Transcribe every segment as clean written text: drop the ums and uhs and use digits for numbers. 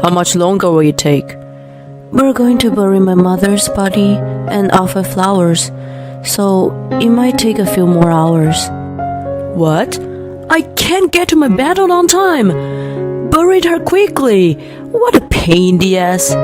How much longer will it take? We're going to bury my mother's body and offer flowers, so it might take a few more hours. What? I can't get to my battle on time. Buried her quickly. What a pain in the ass.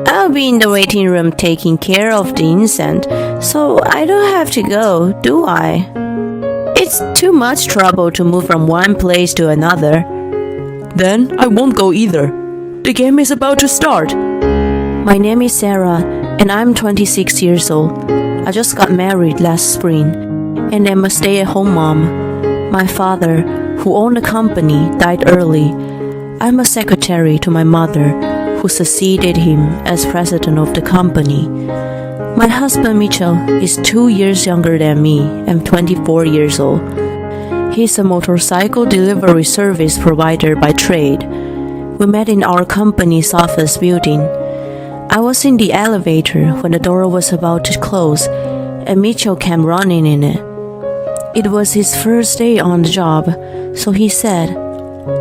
I'll be in the waiting room taking care of the incense, so I don't have to go, do I? It's too much trouble to move from one place to another. Then I won't go either. The game is about to start. My name is Sarah, and I'm 26 years old. I just got married last spring, and I'm a stay-at-home mom. My father, who owned a company, died early. I'm a secretary to my mother, who succeeded him as president of the company. My husband Mitchell is 2 years younger than me and 24 years old. He's a motorcycle delivery service provider by trade. We met in our company's office building. I was in the elevator when the door was about to close, and Mitchell came running in it. It was his first day on the job, so he said,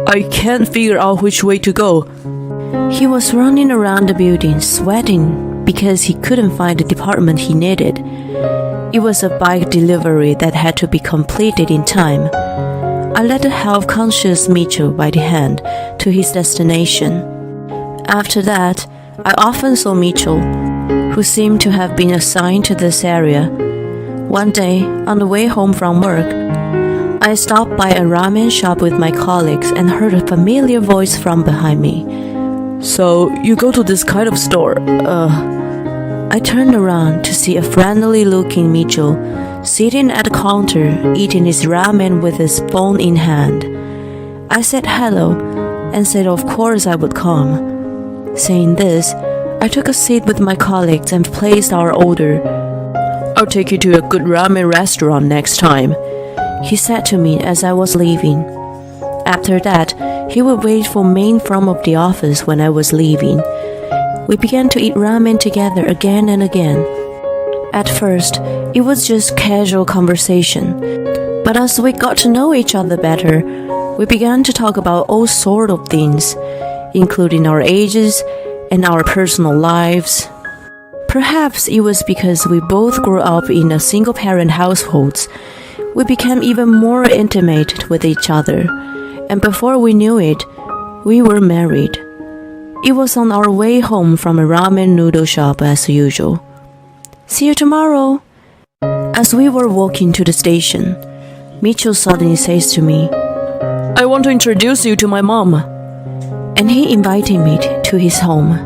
I can't figure out which way to go. He was running around the building, sweating because he couldn't find the department he needed. It was a bike delivery that had to be completed in time. I led the health-conscious Mitchell by the hand to his destination. After that, I often saw Mitchell, who seemed to have been assigned to this area. One day, on the way home from work, I stopped by a ramen shop with my colleagues and heard a familiar voice from behind me. So, you go to this kind of store? I turned around to see a friendly-looking Mitchell sitting at the counter eating his ramen with his phone in hand. I said hello and said of course I would come. Saying this, I took a seat with my colleagues and placed our order. I'll take you to a good ramen restaurant next time, he said to me as I was leaving. After that, he would wait for me in front of the office when I was leaving. We began to eat ramen together again and again. At first, it was just casual conversation, but as we got to know each other better, we began to talk about all sorts of things, including our ages and our personal lives. Perhaps it was because we both grew up in a single-parent households. We became even more intimate with each other, and before we knew it, we were married. It was on our way home from a ramen noodle shop as usual. See you tomorrow. As we were walking to the station, Mitchell suddenly says to me, I want to introduce you to my mom. And he invited me to his home.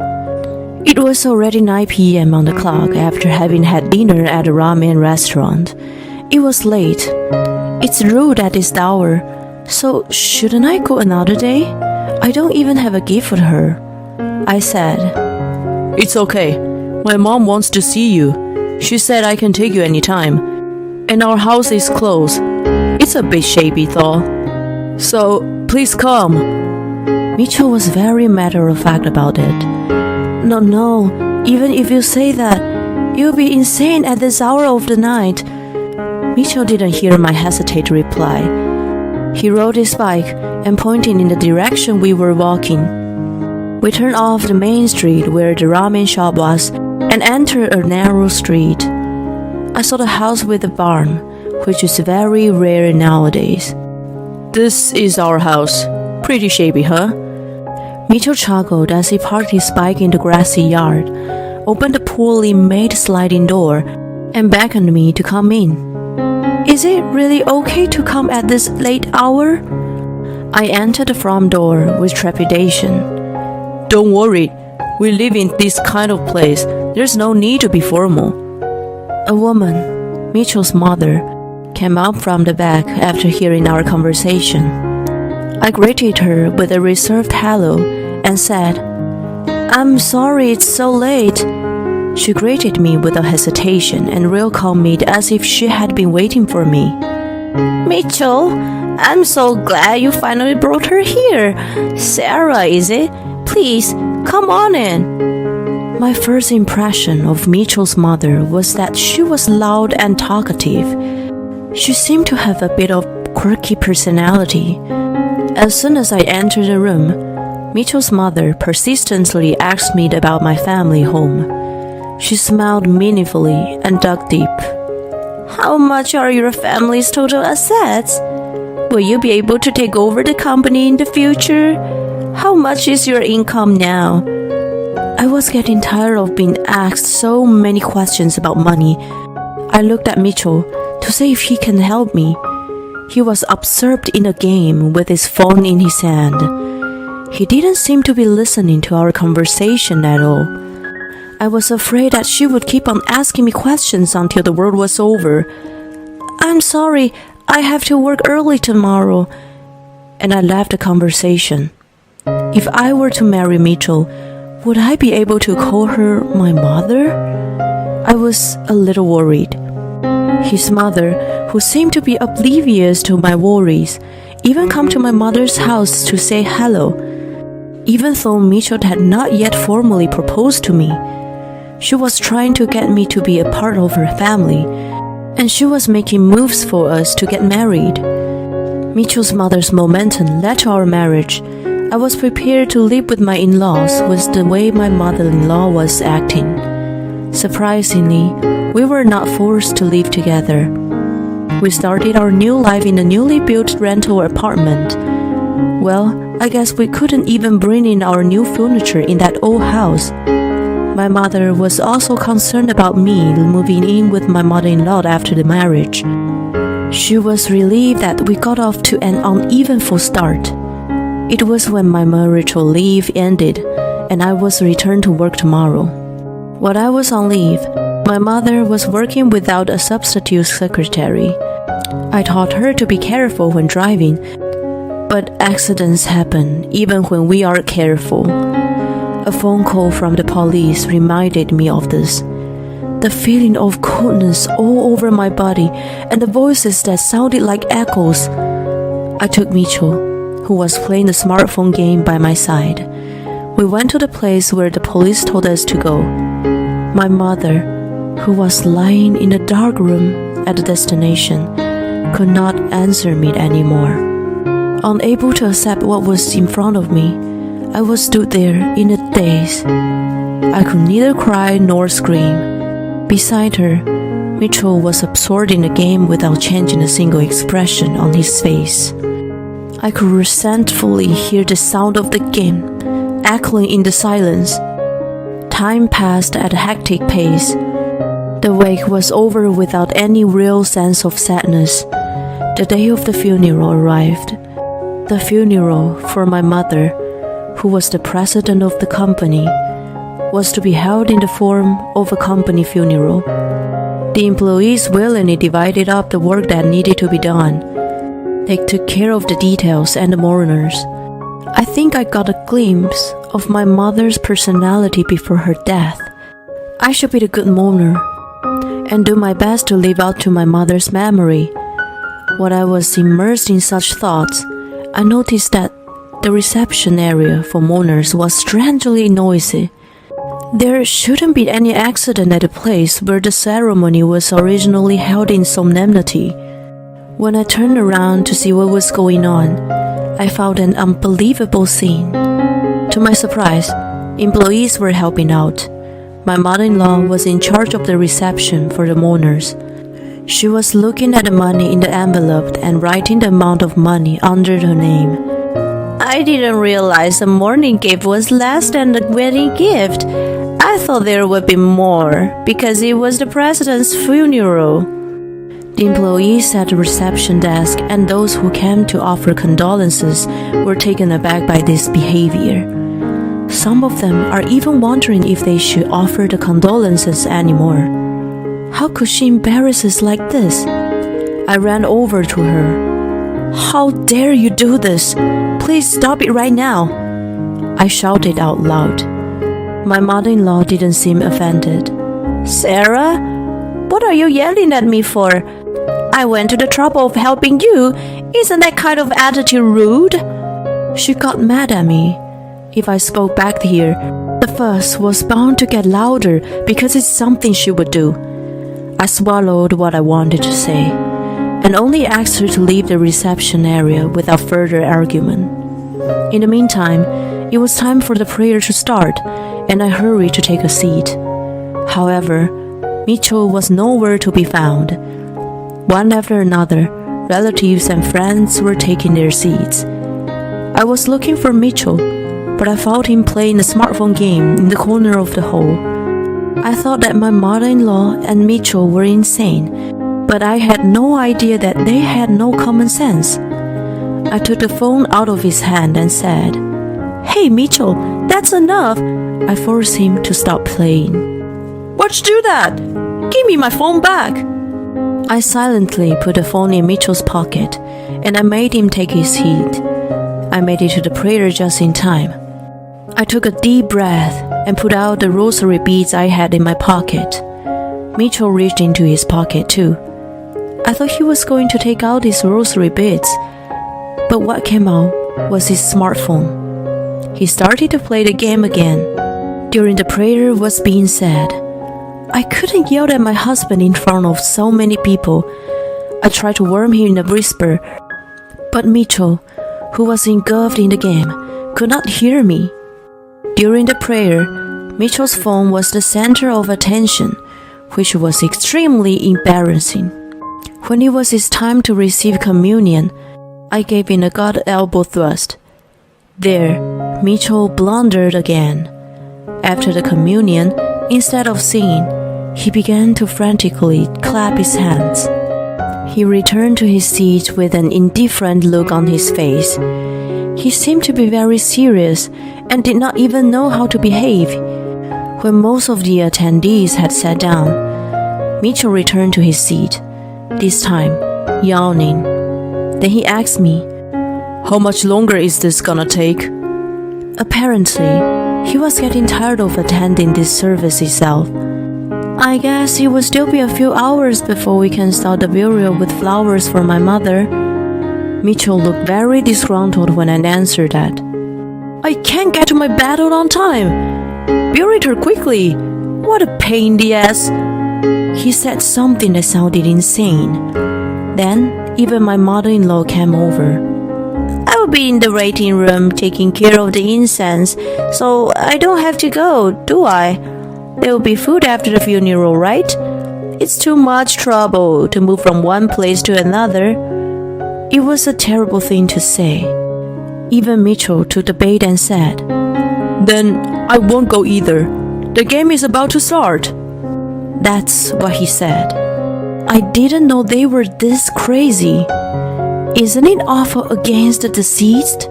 It was already 9 p.m. on the clock after having had dinner at a ramen restaurant. It was late. It's rude at this hour, so shouldn't I go another day? I don't even have a gift for her. I said, It's okay. My mom wants to see you. She said I can take you anytime. And our house is close. It's a bit shabby though. So, please come. Mitchell was very matter-of-fact about it. No, even if you say that, you'll be insane at this hour of the night. Mitchell didn't hear my hesitant reply. He rode his bike and pointed in the direction we were walking. We turned off the main street where the ramen shop was and entered a narrow street. I saw the house with the barn, which is very rare nowadays. This is our house. Pretty shabby, huh? Mitchell chuckled as he parked his bike in the grassy yard, opened the poorly made sliding door, and beckoned me to come in. Is it really okay to come at this late hour? I entered the front door with trepidation. Don't worry, we live in this kind of place. There's no need to be formal. A woman, Mitchell's mother, came out from the back after hearing our conversation. I greeted her with a reserved hello and said, I'm sorry it's so late. She greeted me with a hesitation and welcomed me as if she had been waiting for me. Mitchell, I'm so glad you finally brought her here. Sarah, is it? Please, come on in. My first impression of Mitchell's mother was that she was loud and talkative. She seemed to have a bit of quirky personality. As soon as I entered the room, Mitchell's mother persistently asked me about my family home. She smiled meaningfully and dug deep. How much are your family's total assets? Will you be able to take over the company in the future? How much is your income now? I was getting tired of being asked so many questions about money. I looked at Mitchell to see if he can help me. He was absorbed in a game with his phone in his hand. He didn't seem to be listening to our conversation at all. I was afraid that she would keep on asking me questions until the world was over. I'm sorry, I have to work early tomorrow. And I left the conversation. If I were to marry Mitchell, would I be able to call her my mother? I was a little worried. His mother, who seemed to be oblivious to my worries, even come to my mother's house to say hello, even though Mitchell had not yet formally proposed to me. She was trying to get me to be a part of her family, and she was making moves for us to get married. Mitchell's mother's momentum led to our marriage. I was prepared to live with my in-laws with the way my mother-in-law was acting. Surprisingly, we were not forced to live together. We started our new life in a newly built rental apartment. Well, I guess we couldn't even bring in our new furniture in that old house. My mother was also concerned about me moving in with my mother-in-law after the marriage. She was relieved that we got off to an uneventful start. It was when my marital leave ended and I was returned to work tomorrow. While I was on leave, my mother was working without a substitute secretary. I taught her to be careful when driving, but accidents happen even when we are careful. A phone call from the police reminded me of this. The feeling of coldness all over my body and the voices that sounded like echoes. I took Mitchell, who was playing the smartphone game by my side. We went to the place where the police told us to go. My mother, who was lying in a dark room at the destination, could not answer me anymore. Unable to accept what was in front of me, I was stood there in a daze. I could neither cry nor scream. Beside her, Mitchell was absorbed in the game without changing a single expression on his face. I could resentfully hear the sound of the game echoing in the silence. Time passed at a hectic pace. The wake was over without any real sense of sadness. The day of the funeral arrived. The funeral for my mother, who was the president of the company, was to be held in the form of a company funeral. The employees willingly divided up the work that needed to be done. They took care of the details and the mourners. I think I got a glimpse of my mother's personality before her death. I should be the good mourner and do my best to live out to my mother's memory. While I was immersed in such thoughts, I noticed that the reception area for mourners was strangely noisy. There shouldn't be any accident at the place where the ceremony was originally held in solemnity. When I turned around to see what was going on, I found an unbelievable scene. To my surprise, employees were helping out. My mother-in-law was in charge of the reception for the mourners. She was looking at the money in the envelope and writing the amount of money under her name. I didn't realize the mourning gift was less than the wedding gift. I thought there would be more because it was the president's funeral. The employees at the reception desk and those who came to offer condolences were taken aback by this behavior. Some of them are even wondering if they should offer the condolences anymore. How could she embarrass us like this? I ran over to her. How dare you do this? Please stop it right now. I shouted out loud. My mother-in-law didn't seem offended. Sarah, what are you yelling at me for? I went to the trouble of helping you. Isn't that kind of attitude rude? She got mad at me. If I spoke back here, the fuss was bound to get louder because it's something she would do. I swallowed what I wanted to say and only asked her to leave the reception area without further argument. In the meantime, It was time for the prayer to start, and I hurried to take a seat. However, Mitchell was nowhere to be found. One after another, relatives and friends were taking their seats. I was looking for Mitchell, but I found him playing a smartphone game in the corner of the hall. I thought that my mother-in-law and Mitchell were insane, but I had no idea that they had no common sense. I took the phone out of his hand and said, "Hey Mitchell, that's enough." I forced him to stop playing. Why'd you do that? Give me my phone back. I silently put the phone in Mitchell's pocket, and I made him take his seat. I made it to the prayer just in time. I took a deep breath and put out the rosary beads I had in my pocket. Mitchell reached into his pocket too. I thought he was going to take out his rosary beads, but what came out was his smartphone. He started to play the game again. During the prayer was being said, I couldn't yell at my husband in front of so many people. I tried to warn him in a whisper, but Mitchell, who was engulfed in the game, could not hear me. During the prayer, Mitchell's phone was the center of attention, which was extremely embarrassing. When it was his time to receive communion, I gave him a God elbow thrust. There, Mitchell blundered again. After the communion, instead of singing, he began to frantically clap his hands. He returned to his seat with an indifferent look on his face. He seemed to be very serious and did not even know how to behave. When most of the attendees had sat down, Mitchell returned to his seat, this time yawning. Then he asked me, "How much longer is this gonna take?" Apparently, he was getting tired of attending this service itself. "I guess it will still be a few hours before we can start the burial with flowers for my mother." Mitchell looked very disgruntled when I answered that. "I can't get to my bed on time. Bury her quickly. What a pain in the ass." He said something that sounded insane. Then, even my mother-in-law came over. "I will be in the waiting room taking care of the incense, so I don't have to go, do I? There will be food after the funeral, right? It's too much trouble to move from one place to another." It was a terrible thing to say. Even Mitchell took the bait and said, "Then I won't go either. The game is about to start." That's what he said. I didn't know they were this crazy. Isn't it awful against the deceased?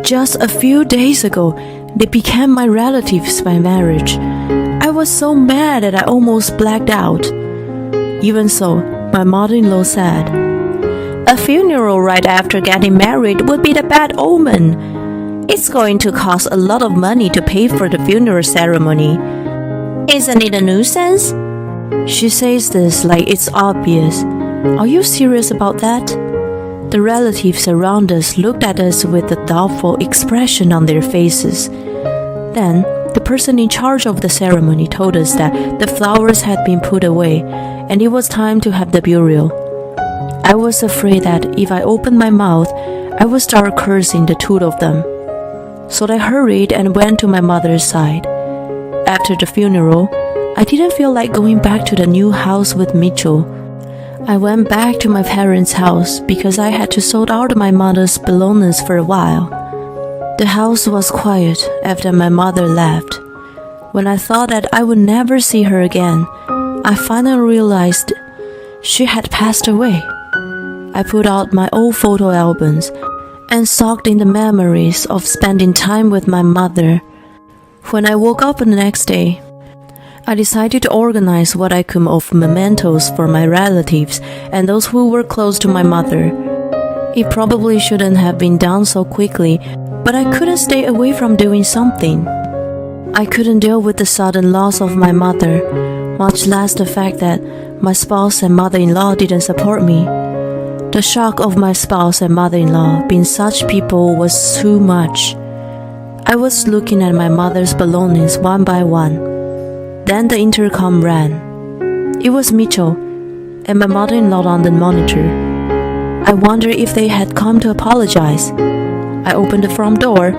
Just a few days ago, they became my relatives by marriage. I was so mad that I almost blacked out. Even so, my mother-in-law said, "A funeral right after getting married would be the bad omen. It's going to cost a lot of money to pay for the funeral ceremony. Isn't it a nuisance?" She says this like it's obvious. Are you serious about that? The relatives around us looked at us with a doubtful expression on their faces. Then, the person in charge of the ceremony told us that the flowers had been put away and it was time to have the burial. I was afraid that if I opened my mouth, I would start cursing the two of them. So I hurried and went to my mother's side. After the funeral, I didn't feel like going back to the new house with Mitchell. I went back to my parents' house because I had to sort out my mother's belongings for a while. The house was quiet after my mother left. When I thought that I would never see her again, I finally realized she had passed away. I put out my old photo albums and soaked in the memories of spending time with my mother. When I woke up the next day, I decided to organize what I could of mementos for my relatives and those who were close to my mother. It probably shouldn't have been done so quickly, but I couldn't stay away from doing something. I couldn't deal with the sudden loss of my mother, much less the fact that my spouse and mother-in-law didn't support me. The shock of my spouse and mother-in-law being such people was too much. I was looking at my mother's belongings one by one. Then the intercom rang. It was Mitchell and my mother-in-law on the monitor. I wondered if they had come to apologize. I opened the front door,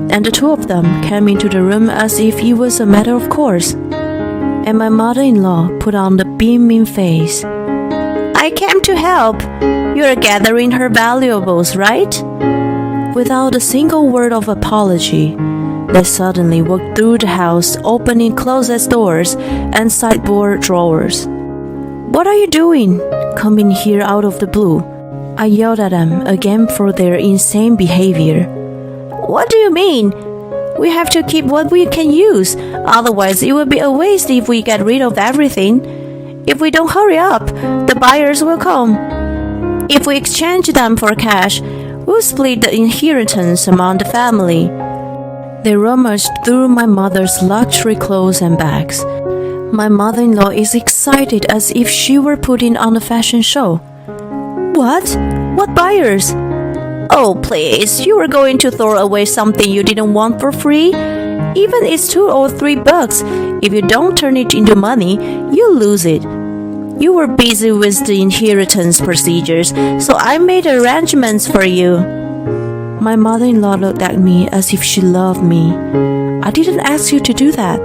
and the two of them came into the room as if it was a matter of course. And my mother-in-law put on the beaming face. I came to help. You're gathering her valuables, right? Without a single word of apology, they suddenly walked through the house, opening closet doors and sideboard drawers. What are you doing? Coming here out of the blue. I yelled at them again for their insane behavior. What do you mean? We have to keep what we can use, otherwise it will be a waste if we get rid of everything. If we don't hurry up, the buyers will come. If we exchange them for cash, we'll split the inheritance among the family. They rummaged through my mother's luxury clothes and bags. My mother-in-law is excited as if she were putting on a fashion show. What? What buyers? Oh, please, you were going to throw away something you didn't want for free? Even it's $2 or $3. If you don't turn it into money, you lose it. You were busy with the inheritance procedures, so I made arrangements for you. My mother-in-law looked at me as if she loved me. I didn't ask you to do that.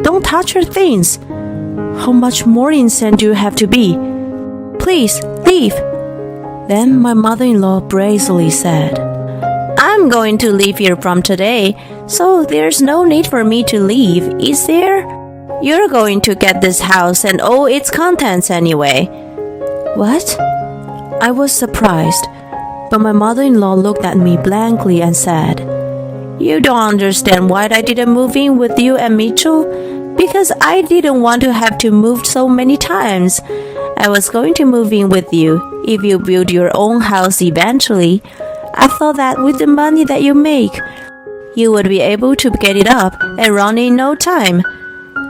Don't touch her things. How much more insane do you have to be? Please, leave. Then my mother-in-law brazenly said, I'm going to leave here from today, so there's no need for me to leave, is there? You're going to get this house and all its contents anyway. What? I was surprised, but my mother-in-law looked at me blankly and said, You don't understand why I didn't move in with you and Mitchell? Because I didn't want to have to move so many times. I was going to move in with you if you build your own house eventually. I thought that with the money that you make, you would be able to get it up and run in no time.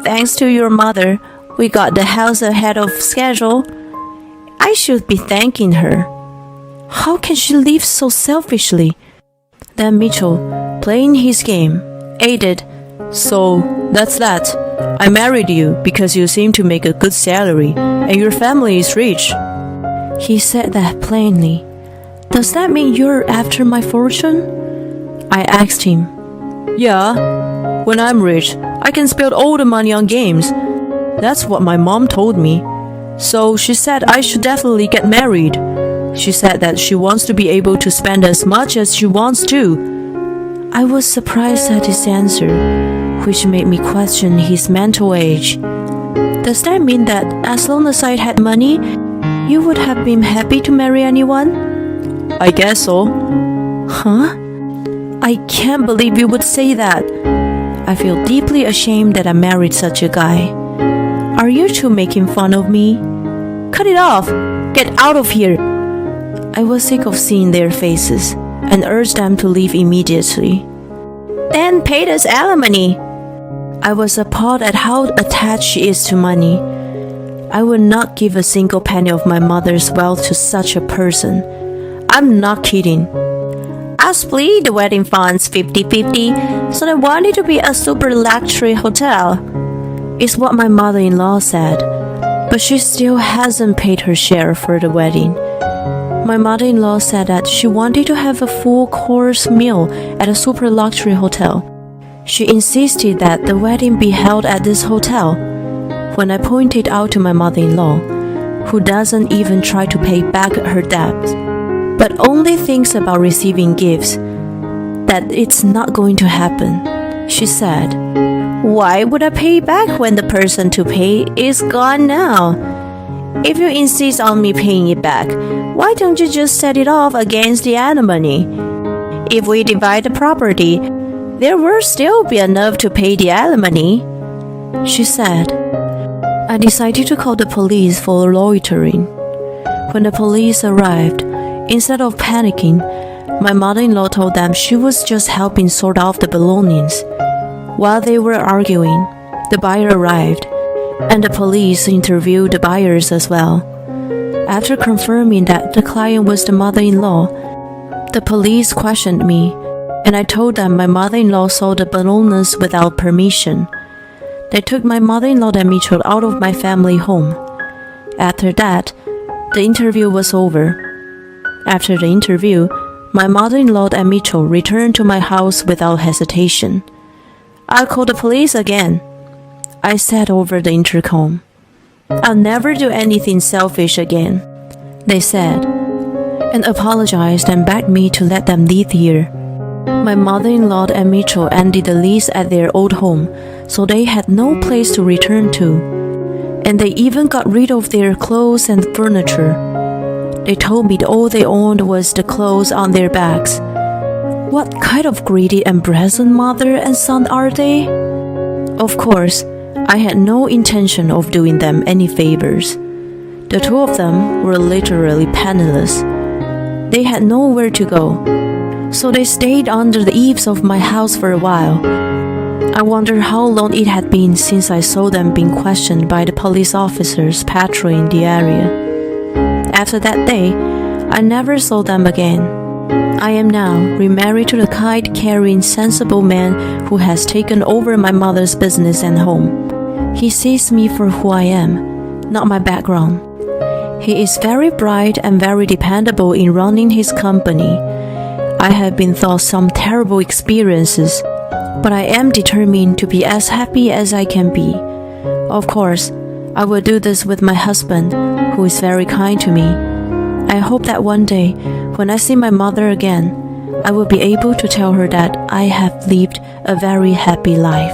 Thanks to your mother, we got the house ahead of schedule. I should be thanking her. How can she live so selfishly? Then Mitchell, playing his game, added, So, that's that. I married you because you seem to make a good salary and your family is rich. He said that plainly. Does that mean you're after my fortune? I asked him. Yeah, when I'm rich, I can spend all the money on games. That's what my mom told me. So she said I should definitely get married. She said that she wants to be able to spend as much as she wants to. I was surprised at his answer, which made me question his mental age. Does that mean that as long as I had money, you would have been happy to marry anyone? I guess so. Huh? I can't believe you would say that. I feel deeply ashamed that I married such a guy. Are you two making fun of me? Cut it off! Get out of here! I was sick of seeing their faces and urged them to leave immediately. Then paid us alimony. I was appalled at how attached she is to money. I would not give a single penny of my mother's wealth to such a person. I'm not kidding. I split the wedding funds 50-50, so I want it to be a super luxury hotel, is what my mother-in-law said, but she still hasn't paid her share for the wedding. My mother-in-law said that she wanted to have a full-course meal at a super luxury hotel. She insisted that the wedding be held at this hotel. When I pointed out to my mother-in-law, who doesn't even try to pay back her debt, but only thinks about receiving gifts, that it's not going to happen, she said, Why would I pay back when the person to pay is gone now? If you insist on me paying it back, why don't you just set it off against the alimony? If we divide the property, there will still be enough to pay the alimony, she said. I decided to call the police for loitering. When the police arrived, instead of panicking, my mother-in-law told them she was just helping sort out the belongings. While they were arguing, the buyer arrived, and the police interviewed the buyers as well. After confirming that the client was the mother-in-law, the police questioned me, and I told them my mother-in-law sold the belongings without permission. They took my mother-in-law and Mitchell out of my family home. After that, the interview was over. After the interview, My mother-in-law and Mitchell returned to my house without hesitation. "I'll call the police again," I said over the intercom. "I'll never do anything selfish again," they said, and apologized and begged me to let them live here. My mother-in-law and Mitchell ended the lease at their old home, so they had no place to return to. And they even got rid of their clothes and furniture. They told me all they owned was the clothes on their backs. What kind of greedy and brazen mother and son are they? Of course, I had no intention of doing them any favors. The two of them were literally penniless. They had nowhere to go, so they stayed under the eaves of my house for a while. I wonder how long it had been since I saw them being questioned by the police officers patrolling the area. After that day, I never saw them again. I am now remarried to the kind, caring, sensible man who has taken over my mother's business and home. He sees me for who I am, not my background. He is very bright and very dependable in running his company. I have been through some terrible experiences, but I am determined to be as happy as I can be. Of course, I will do this with my husband, who is very kind to me. I hope that one day, when I see my mother again, I will be able to tell her that I have lived a very happy life.